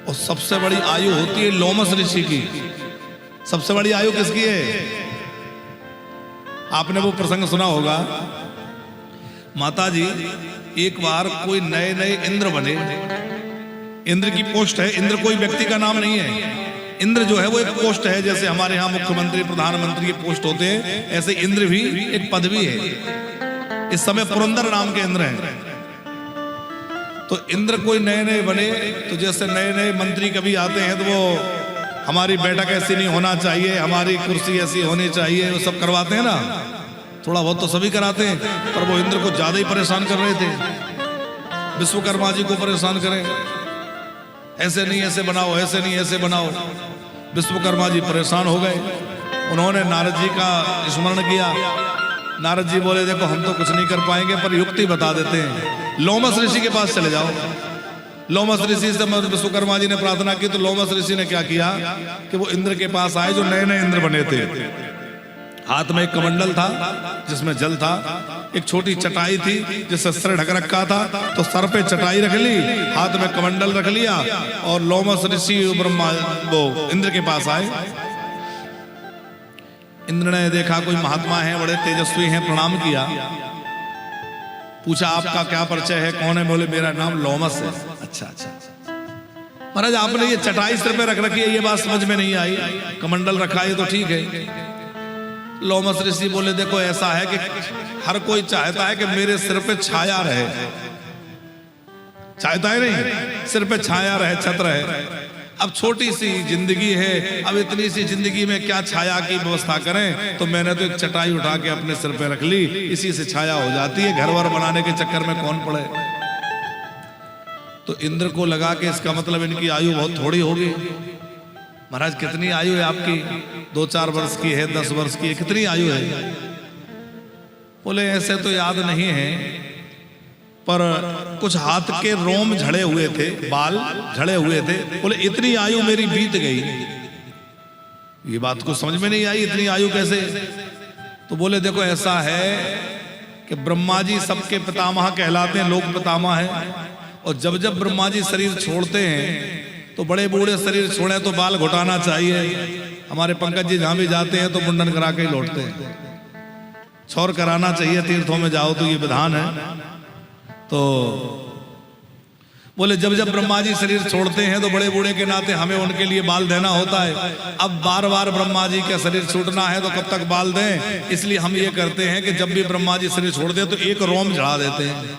और सबसे बड़ी आयु होती है लोमस ऋषि की। सबसे बड़ी आयु किसकी है? आपने वो प्रसंग सुना होगा, माता जी एक बार कोई नए नए इंद्र बने। इंद्र की पोस्ट है, इंद्र कोई व्यक्ति का नाम नहीं है। इंद्र जो है वो एक पोस्ट है, जैसे हमारे यहाँ मुख्यमंत्री प्रधानमंत्री के पोस्ट होते हैं, ऐसे इंद्र भी एक पदवी है। इस समय पुरंदर नाम के इंद्र हैं। तो इंद्र कोई नए नए बने, तो जैसे नए नए मंत्री कभी आते हैं तो वो हमारी बैठक ऐसी नहीं होना चाहिए, हमारी कुर्सी ऐसी होनी चाहिए, वो सब करवाते हैं ना। थोड़ा बहुत तो सभी कराते हैं, पर वो इंद्र को ज्यादा ही परेशान कर रहे थे। विश्वकर्मा जी को परेशान करें, ऐसे नहीं ऐसे बनाओ, ऐसे नहीं ऐसे बनाओ। विश्वकर्मा जी परेशान हो गए। उन्होंने नारद जी का स्मरण किया। नारद जी बोले देखो हम तो कुछ नहीं कर पाएंगे, पर युक्ति बता देते हैं, लोमस ऋषि के पास चले जाओ। लोमस ऋषि से विश्वकर्मा जी ने प्रार्थना की, तो लोमस ऋषि ने क्या किया कि वो इंद्र के पास आए जो नए नए इंद्र बने थे। हाथ में एक कमंडल था जिसमें जल था, एक छोटी चटाई थी जिससे सर ढक रखा था, तो सर पे चटाई रख ली, हाथ में कमंडल रख लिया, और लोमस ऋषि ब्रह्मा वो इंद्र के पास आए। इंद्र ने देखा कोई महात्मा है, बड़े तेजस्वी हैं, प्रणाम किया। पूछा आपका क्या परिचय है, कौन है? बोले मेरा नाम लोमस है। अच्छा अच्छा महाराज, आपने ये चटाई सिर पे रख रखी है, ये बात समझ में नहीं आई। कमंडल रखा है तो ठीक है। लोमस ऋषि बोले देखो ऐसा है कि हर कोई चाहता है कि मेरे सिर पे छाया रहे, चाहता है नहीं, सिर पे छाया रहे, छत्र रहे। अब छोटी सी जिंदगी है, अब इतनी सी जिंदगी में क्या छाया की व्यवस्था करें, तो मैंने तो एक चटाई उठा के अपने सिर पे रख ली, इसी से छाया हो जाती है, घर वर बनाने के चक्कर में कौन पड़े। तो इंद्र को लगा कि इसका मतलब इनकी आयु बहुत थोड़ी होगी। महाराज कितनी आयु है आपकी? 2-4 वर्ष की है, 10 वर्ष की है, कितनी आयु है? बोले ऐसे तो याद नहीं है, पर कुछ हाथ के रोम झड़े हुए थे, बाल झड़े हुए थे। बोले इतनी आयु मेरी बीत गई। ये बात को समझ में नहीं आई, इतनी आयु कैसे? तो बोले देखो ऐसा है कि ब्रह्मा जी सबके पितामह कहलाते हैं, लोक पितामह है। और जब जब ब्रह्मा जी शरीर छोड़ते हैं तो बड़े बूढ़े शरीर छोड़े तो बाल घुटाना चाहिए। हमारे पंकज जी जहां भी जाते हैं तो मुंडन करा के ही लौटते हैं, छौर कराना चाहिए, तीर्थों में जाओ तो ये विधान है। तो बोले जब जब ब्रह्मा जी शरीर छोड़ते हैं तो बड़े बूढ़े के नाते हमें उनके लिए बाल देना होता है। अब बार बार ब्रह्मा जी का शरीर छूटना है तो कब तक बाल दें, इसलिए हम ये करते हैं कि जब भी ब्रह्मा जी शरीर छोड़ते हैं तो एक रोम झड़ा देते हैं।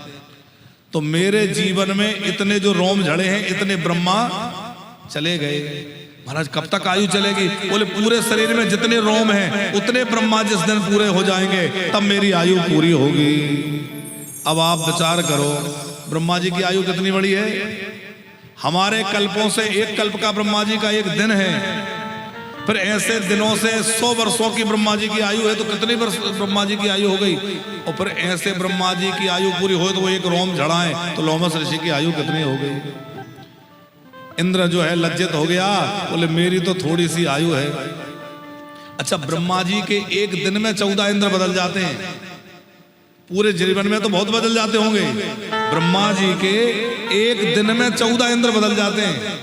तो मेरे जीवन में इतने जो रोम झड़े हैं, इतने ब्रह्मा चले गए। महाराज कब तक आयु चलेगी? बोले पूरे शरीर में जितने रोम हैं उतने ब्रह्मा जिस दिन पूरे हो जाएंगे तब मेरी आयु पूरी होगी। अब आप विचार करो, ब्रह्मा जी की आयु कितनी बड़ी है? हमारे कल्पों से एक कल्प का ब्रह्मा जी का एक दिन है। फिर ऐसे दिनों से 100 वर्षों की ब्रह्मा जी की आयु है, तो कितनी वर्ष ब्रह्मा जी की आयु हो गई? और फिर ऐसे ब्रह्मा जी की आयु पूरी हो तो वो एक रोम झड़ाए, तो लोमस ऋषि की आयु कितनी हो गई? इंद्र जो है लज्जित हो गया, बोले मेरी तो थोड़ी सी आयु है। अच्छा, ब्रह्मा जी के एक दिन में 14 इंद्र बदल जाते हैं, पूरे जीवन में तो बहुत बदल जाते होंगे। ब्रह्मा जी के एक दिन में 14 इंद्र बदल जाते हैं।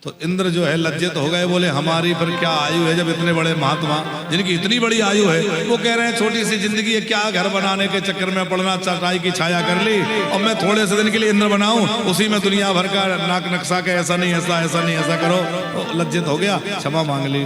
तो इंद्र जो है लज्जित हो गए, बोले हमारी पर क्या आयु है, जब इतने बड़े महात्मा जिनकी इतनी बड़ी आयु है वो कह रहे हैं छोटी सी जिंदगी है, क्या घर बनाने के चक्कर में पड़ना, चटाई की छाया कर ली और मैं थोड़े से दिन के लिए इंद्र बनाऊं, उसी में दुनिया भर का नाक नक्शा के ऐसा नहीं ऐसा, ऐसा नहीं ऐसा करो। तो लज्जित हो गया, क्षमा मांग ली।